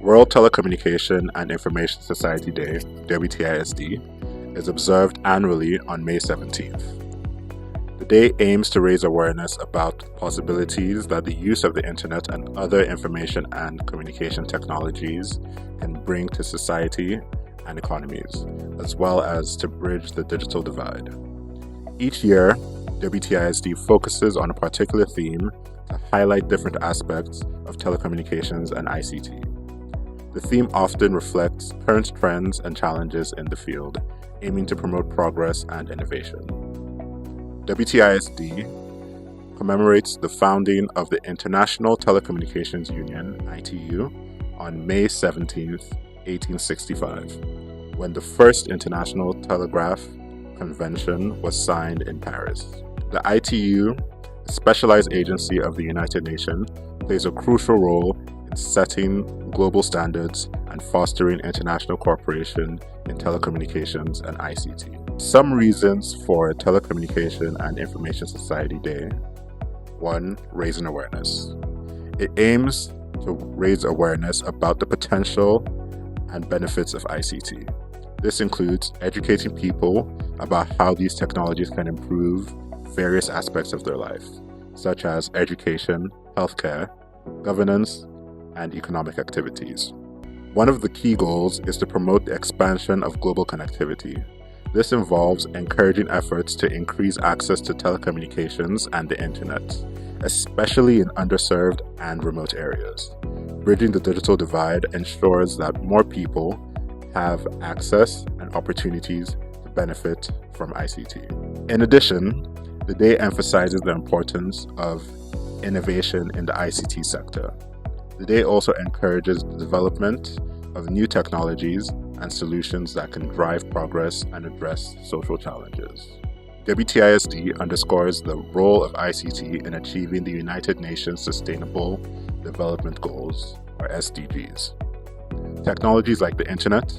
World Telecommunication and Information Society Day, WTISD, is observed annually on May 17th. The day aims to raise awareness about possibilities that the use of the internet and other information and communication technologies can bring to society and economies, as well as to bridge the digital divide. Each year, WTISD focuses on a particular theme to highlight different aspects of telecommunications and ICT. The theme often reflects current trends and challenges in the field, aiming to promote progress and innovation. WTISD commemorates the founding of the International Telecommunications Union, ITU, on May 17, 1865, when the first International Telegraph Convention was signed in Paris. The ITU, a specialized agency of the United Nations, plays a crucial role in setting global standards and fostering international cooperation in telecommunications and ICT. Some reasons for Telecommunication and Information Society Day. 1. Raising awareness. It aims to raise awareness about the potential and benefits of ICT. This includes educating people about how these technologies can improve various aspects of their life, such as education, healthcare, governance, and economic activities. One of the key goals is to promote the expansion of global connectivity. This involves encouraging efforts to increase access to telecommunications and the internet, especially in underserved and remote areas. Bridging the digital divide ensures that more people have access and opportunities to benefit from ICT. In addition, the day emphasizes the importance of innovation in the ICT sector. The day also encourages the development of new technologies and solutions that can drive progress and address social challenges. WTISD underscores the role of ICT in achieving the United Nations Sustainable Development Goals, or SDGs. Technologies like the internet,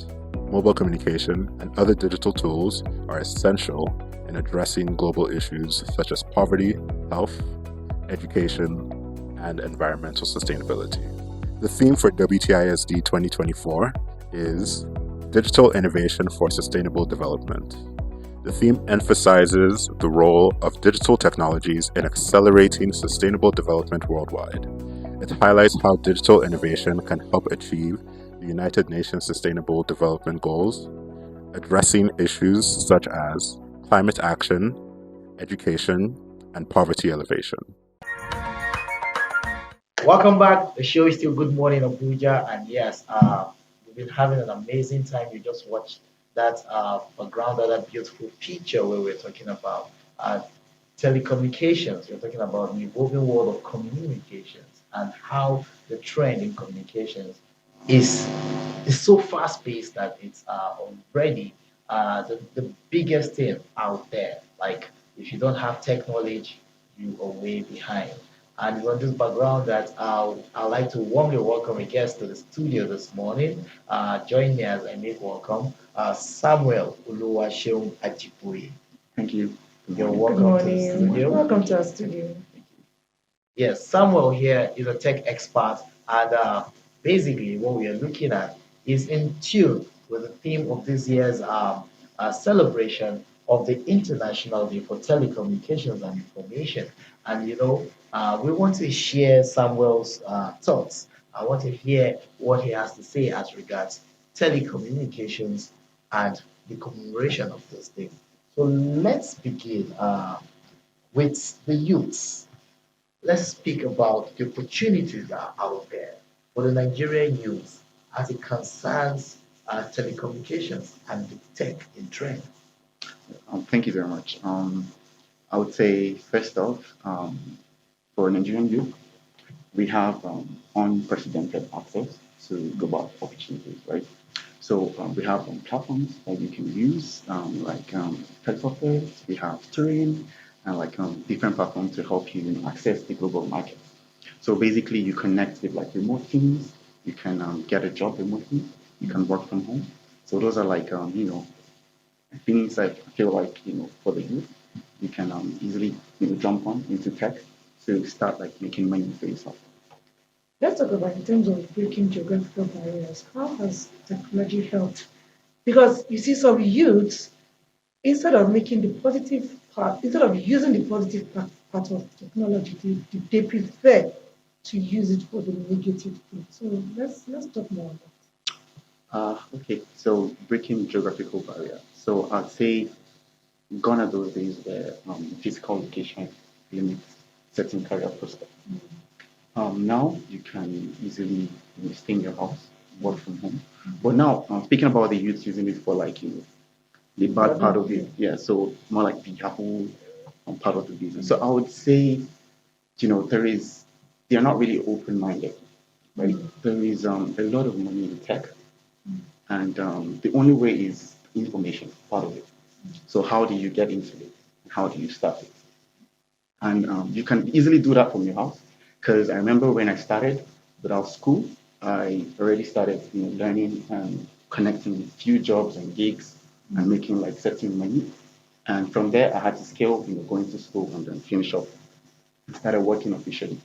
mobile communication, and other digital tools are essential in addressing global issues such as poverty, health, education, and environmental sustainability. The theme for WTISD 2024 is Digital Innovation for Sustainable Development. The theme emphasizes the role of digital technologies in accelerating sustainable development worldwide. It highlights how digital innovation can help achieve the United Nations Sustainable Development Goals, addressing issues such as climate action, education, and poverty elevation. Welcome back. The show is still Good Morning Abuja, and yes, we've been having an amazing time. You just watched that background, that beautiful picture where we're talking about telecommunications. We're talking about the evolving world of communications and how the trend in communications is is so fast paced that it's already the biggest thing out there. Like if you don't have tech knowledge, you are way behind. And on this background, that I'd like to warmly welcome a guest to the studio this morning. Join me as I make welcome Samuel Oluwaseun Ajiboye. Thank you. You're Good welcome to the morning. studio. Welcome to our studio. Yes, Samuel here is a tech expert, and basically, what we are looking at is in tune with the theme of this year's celebration of the International Day for Telecommunications and Information. And we want to share Samuel's thoughts. I want to hear what he has to say as regards telecommunications and the commemoration of this day. So let's begin with the youths. Let's speak about the opportunities that are out there for the Nigerian youth as it concerns telecommunications and the tech in trend. Thank you very much. I would say, first off, for Nigerian youth, we have unprecedented access to global opportunities, right? So we have platforms that you can use, like tech software. We have touring and like different platforms to help you access the global market. So basically, you connect with like remote teams. You can get a job remotely. You can work from home. So those are like things that I feel like for the youth, you can easily jump on into tech to start like making money for yourself. Let's talk about in terms of breaking geographical barriers. How has technology helped? Because you see, some youths, instead of making the positive part, instead of using the positive part of technology, they prefer to use it for the negative thing. So let's talk more on Okay, so breaking geographical barrier. So I'd say gone are those days where physical location limits certain career prospects. Now you can easily stay in your house, work from home. But now, speaking about the youth using it for like the bad part of it, yeah. So more like the Yahoo part of the business. So I would say, there is they are not really open-minded, right? There is a lot of money in tech, and the only way is information part of it. So how do you get into it? How do you start it? And you can easily do that from your house. Because I remember when I started without school, I already started learning and connecting with few jobs and gigs and making like certain money. And from there, I had to scale, going to school and then finish up. I started working officially.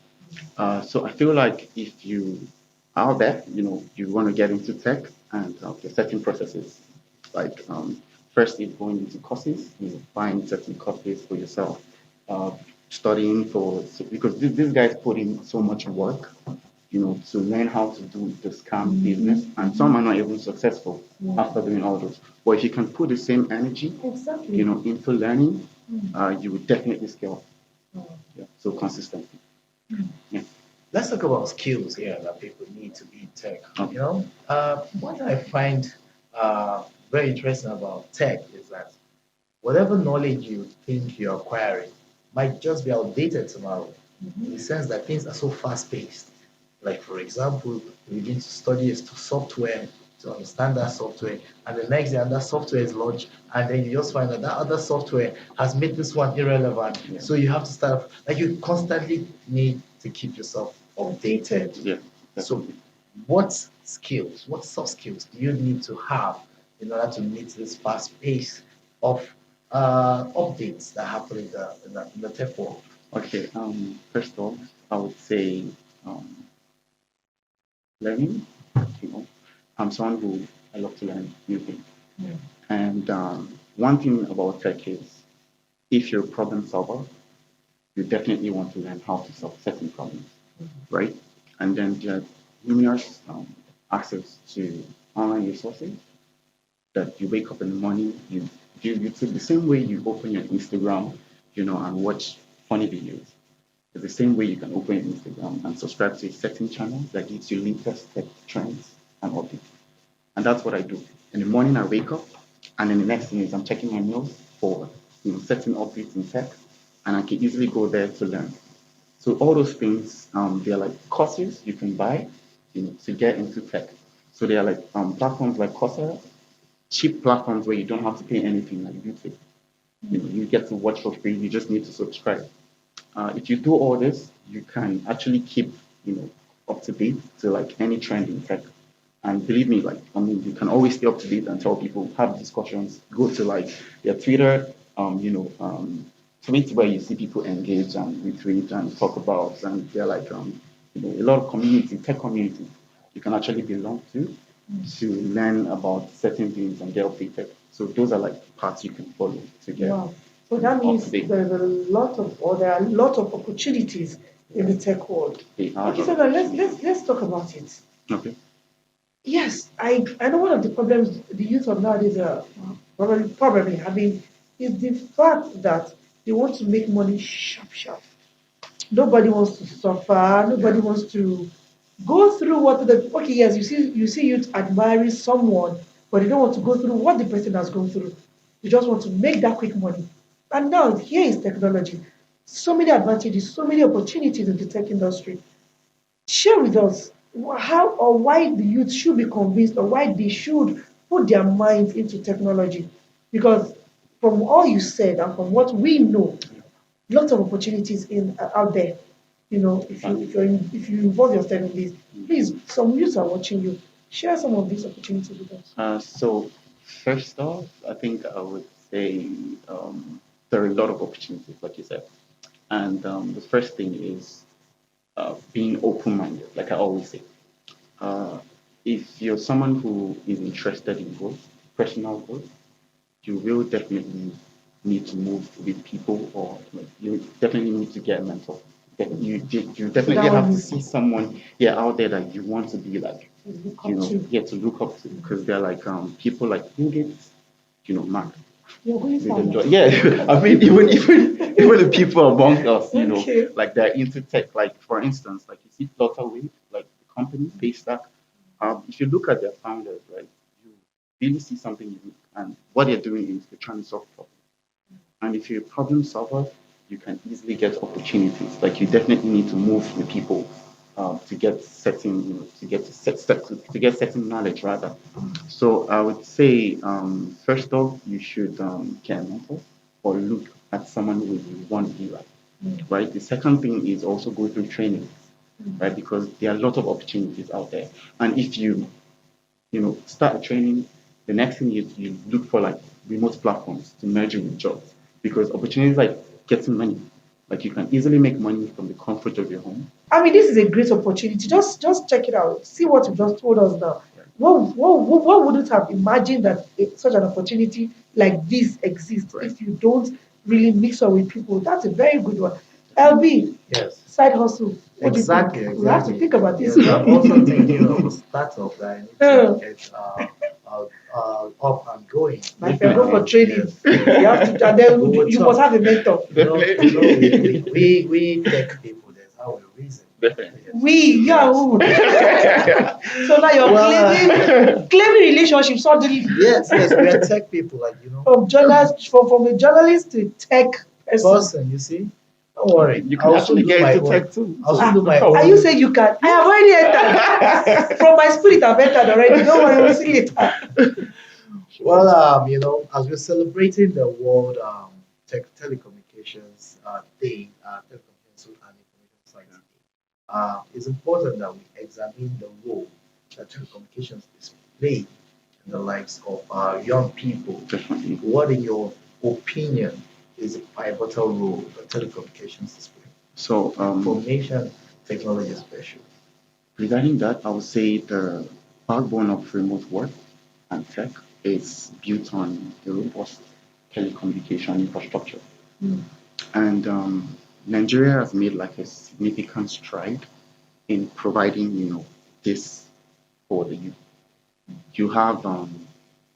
So I feel like if you are there, you want to get into tech and the certain processes, like first is going into courses, buying certain courses for yourself, uh, studying because these guys put in so much work, to learn how to do the scam business, and some are not even successful after doing all those. But if you can put the same energy, exactly. into learning, you will definitely scale. Yeah, so consistently. Yeah. Let's talk about skills here that people need to be in tech. Okay. What I find very interesting about tech is that whatever knowledge you think you're acquiring might just be outdated tomorrow, in the sense that things are so fast paced. Like, for example, you begin to study software to understand that software, and the next day, that software is launched, and then you just find that that other software has made this one irrelevant. Yeah. So you have to start, like, you constantly need to keep yourself updated. Yeah. So, what skills, what soft skills do you need to have in order to meet this fast pace of updates that happen in the tech world? Okay. First off, I would say um, learning. You know, I'm someone who I love to learn new things. that. And one thing about tech is, if you're a problem solver, you definitely want to learn how to solve certain problems, right? And then there are numerous access to online resources that you wake up in the morning, you do YouTube the same way you open your Instagram, and watch funny videos. It's the same way you can open your Instagram and subscribe to a certain channel that gives you latest tech trends and updates. And that's what I do. In the morning, I wake up, and then the next thing is I'm checking my mails for certain updates in tech, and I can easily go there to learn. So all those things, they're like courses you can buy, to get into tech. So they are like platforms like Coursera, cheap platforms where you don't have to pay anything like YouTube. You get to watch for free. You just need to subscribe. If you do all this, you can actually keep, up to date to like any trend in tech. And believe me, like, I mean, you can always stay up to date and tell people, have discussions, go to like their Twitter, tweet where you see people engage and retweet and talk about, and they're like, a lot of community, tech community, you can actually belong to learn about certain things and get updated. So those are like paths you can follow to get Wow. So that up to means date. there's a lot of, or there are a lot of opportunities in the tech world. They are a Okay, lot so of now opportunities. let's talk about it. Okay. Yes, I know one of the problems the youth of nowadays are probably having is the fact that they want to make money sharp, sharp. Nobody wants to suffer. Nobody wants to go through what the okay. Yes, you see youth admiring someone, but they don't want to go through what the person has gone through. They just want to make that quick money. And now here is technology. So many advantages, so many opportunities in the tech industry. Share with us how or why the youth should be convinced or why they should put their minds into technology. Because from all you said and from what we know, lots of opportunities in out there. If you involve yourself in this, please, some youths are watching you. Share some of these opportunities with us. So first off, I think I would say there are a lot of opportunities, like you said. And the first thing is being open-minded, like I always say. Uh, if you're someone who is interested in growth, personal growth, you will definitely need to move with people, or like, you definitely need to get a mentor. You So that definitely one have to is see someone here out there that you want to be like, look up to. yeah, to look up to, because they're like people like Bill Gates, Mark. You're going They don't far. join. Yeah, I mean, even the people among us, Okay. like they're into tech. Like for instance, like you see Flutterwave, like the company Paystack. If you look at their founders, right, you really see something unique. And what they're doing is they're trying to solve problems. And if you're a problem solver, you can easily get opportunities. Like you definitely need to move with people to get certain, to get certain knowledge rather. So I would say, first off, you should get a mentor or look at someone who you want to be like. Right. The second thing is also go through training, right? Because there are a lot of opportunities out there, and if you start a training, the next thing is you look for like remote platforms to merge with jobs, because opportunities like getting money, like you can easily make money from the comfort of your home. I mean, this is a great opportunity. Just check it out. See what you just told us now. What wouldn't have imagined that such an opportunity like this exists Right. if you don't really mix up with people? That's a very good one. LB, Yes. side hustle. What do you think? Exactly, We have to exactly. think about this. Yes, I'm also thinking of a startup that I need to Uh, get up and going. like if you go for training, Yes, you have to, and then we will you must talk. have a mentor. We tech people, that's how we reason. Definitely. Yes. We, yeah, Yes. who? So now you're claiming relationship suddenly Yes, we are tech people, like from a journalist to tech person. person. You see, don't worry. You can I'll soon actually do get my into own. tech too. I'll So soon do my Are you own. saying you can? I have already entered. From my spirit, I've entered already. Don't worry, we'll see later. Well, as we're celebrating the World Telecommunications Day, Telecommunications and Information Society Day, it's important that we examine the role that telecommunications display in the lives of young people. definitely. What, in your opinion, is a pivotal role that telecommunications display? So Information technology, especially. regarding that, I would say the backbone of remote work and tech is built on a robust telecommunication infrastructure. And Nigeria has made like a significant stride in providing, this for the youth. You have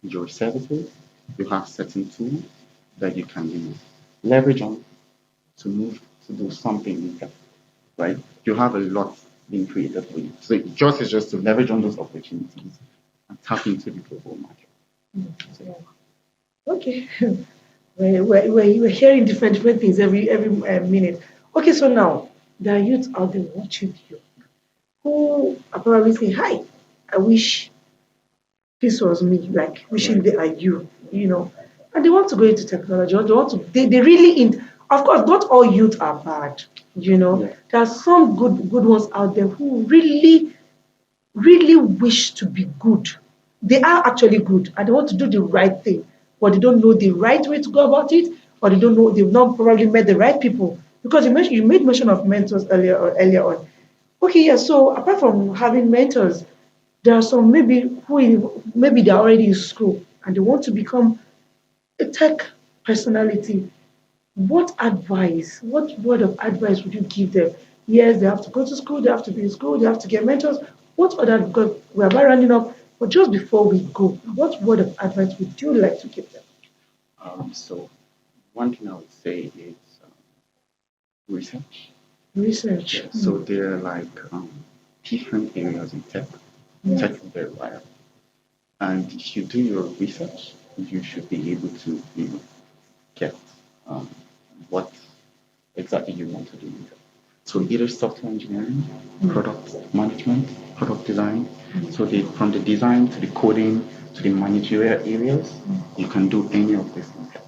your services, you have certain tools that you can leverage on to move to do something in tech, right? You have a lot being created for you. So is just to leverage on those opportunities and tap into the global market. Okay. We're hearing different things every minute. Okay, so now there are youth out there watching you who are probably saying, "Hi, I wish this was me," like wishing Right. they are you, and they want to go into technology, or they want to, they really of course, not all youth are bad. Yeah. There are some good ones out there who really wish to be good. They are actually good and they want to do the right thing, but they don't know the right way to go about it, or they don't know, they've not probably met the right people. Because you made mention of mentors earlier on. Okay, yeah. So apart from having mentors, there are some maybe maybe they're already in school and they want to become a tech personality. What word of advice would you give them? Yes, they have to go to school, they have to be in school, they have to get mentors. What other, because we're about running up, but just before we go, what word of advice would you like to give them? So one thing I would say is research. Research. So there are like different areas in tech. Tech is very wide. And if you do your research, you should be able to get um, what exactly you want to do with it. So either software engineering, product management, product design. So from the design to the coding to the managerial areas, you can do any of this in tech.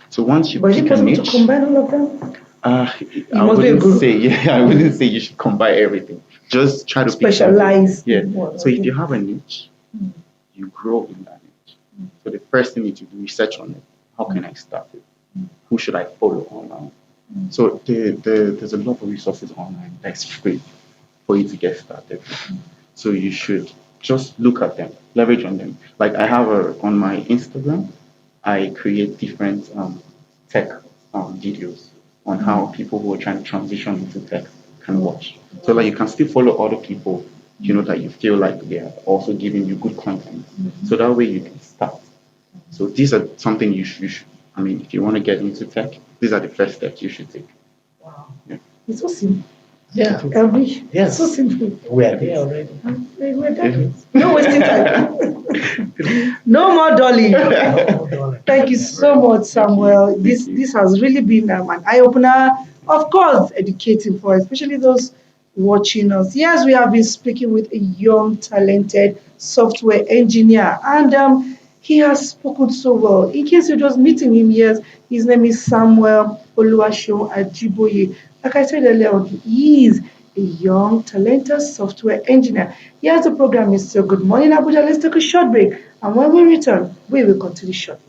So once you But is it pick a possible to niche, combine all of them? uh, You I must be a wouldn't guru. say yeah, I wouldn't say you should combine everything. Just try to pick something. Specialize Yeah. in one. So if you Okay. have a niche, you grow in that niche. So the first thing you need to do research on it. How can I start it? Who should I follow online? So there's a lot of resources online that's free for you to get started. So you should just look at them, leverage on them. Like I have on my Instagram, I create different tech videos on how people who are trying to transition into tech can watch. So like you can still follow other people, that you feel like they are also giving you good content. So that way you can start. So these are something you should. I mean, if you want to get into tech, these are the first steps you should take. Wow. Yeah. It's so simple. Yeah. Elvi, Yes. so simple. We are there already. We're done. No wasting time. No more dolly. Thank you so much, Samuel. This has really been an eye opener. Of course, educating for especially those watching us. Yes, we have been speaking with a young, talented software engineer, and he has spoken so well. In case you're just meeting him, yes, his name is Samuel Oluwaseun Ajiboye. Like I said earlier, on, he is a young, talented software engineer. Here's the program is still Good Morning Abuja. Let's take a short break, and when we return, we will continue shortly.